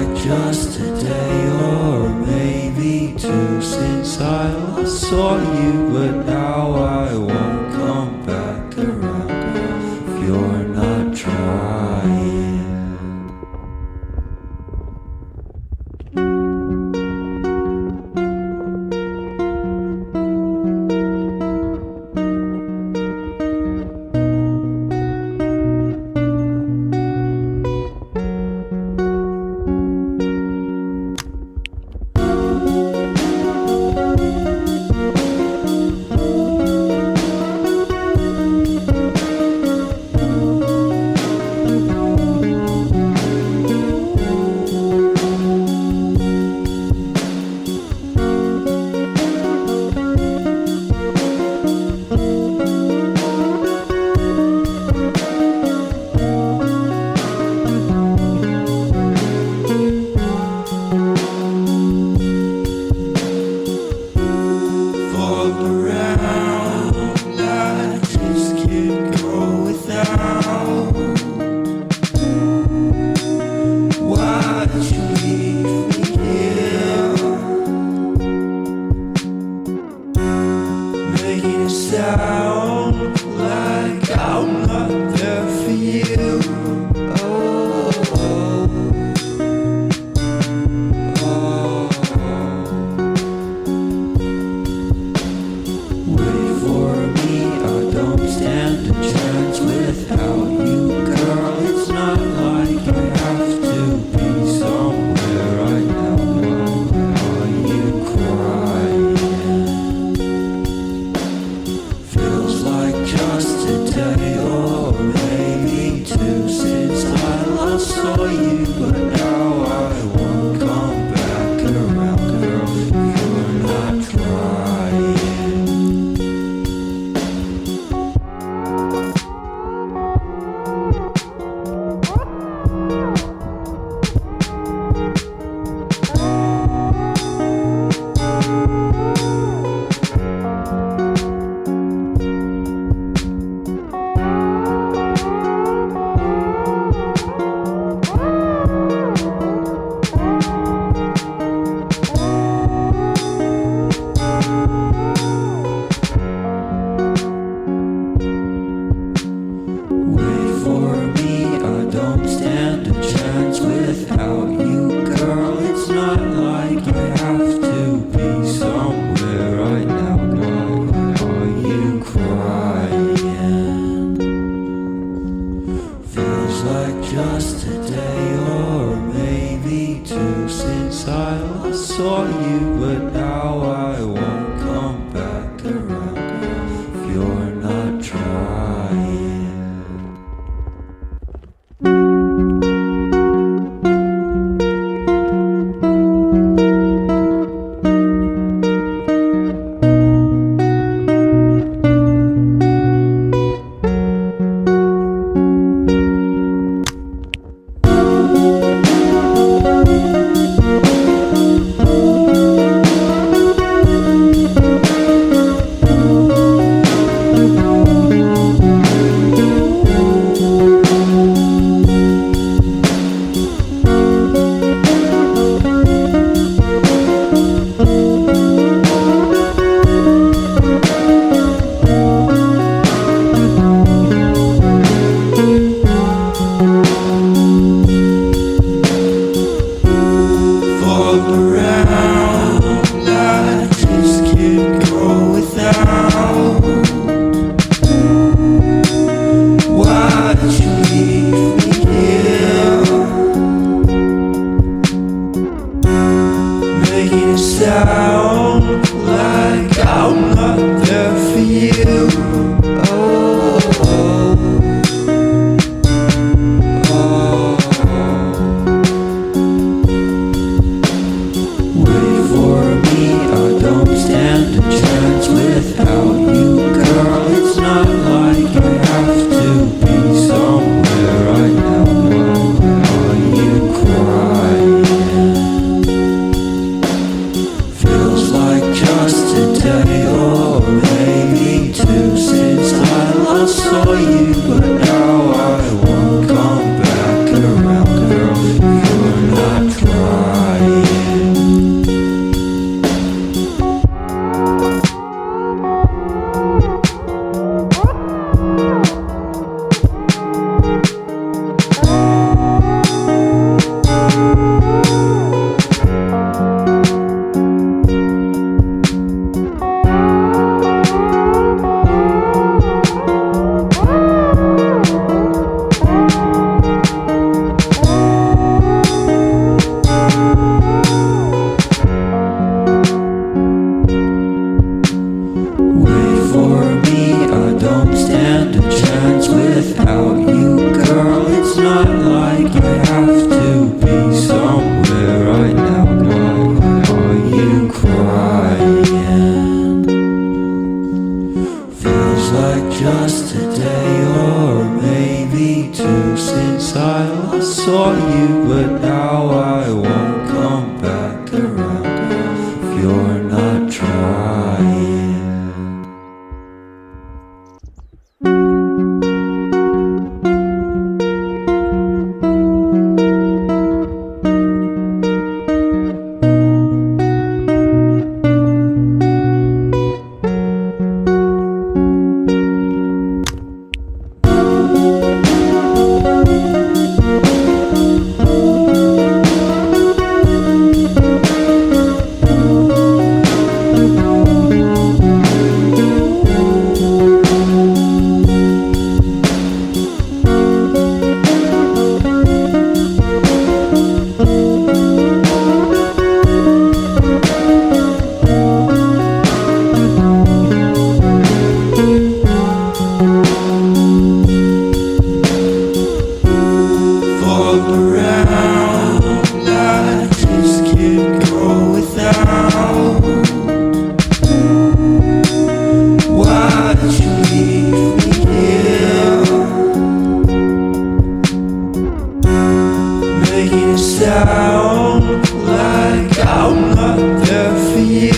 like just a day or maybe two since I last saw you, but now I won't come back around if you're not trying. Sound like I'm not there for you. Oh, oh, oh. Wait for me, I don't stand a chance without you, girl. It's not like I have to be somewhere right now. Are you crying? Feels like just a day or maybe two since I last saw you, but now I won't come back around, girl. You're not trying. Without you, girl, it's not like I have to be somewhere right now. Why are you crying? Feels like just a day or maybe two since I last saw you, but now I won't come back around if you're not trying. but now I won't come back around if you're not trying. Sound like I'm not there for you.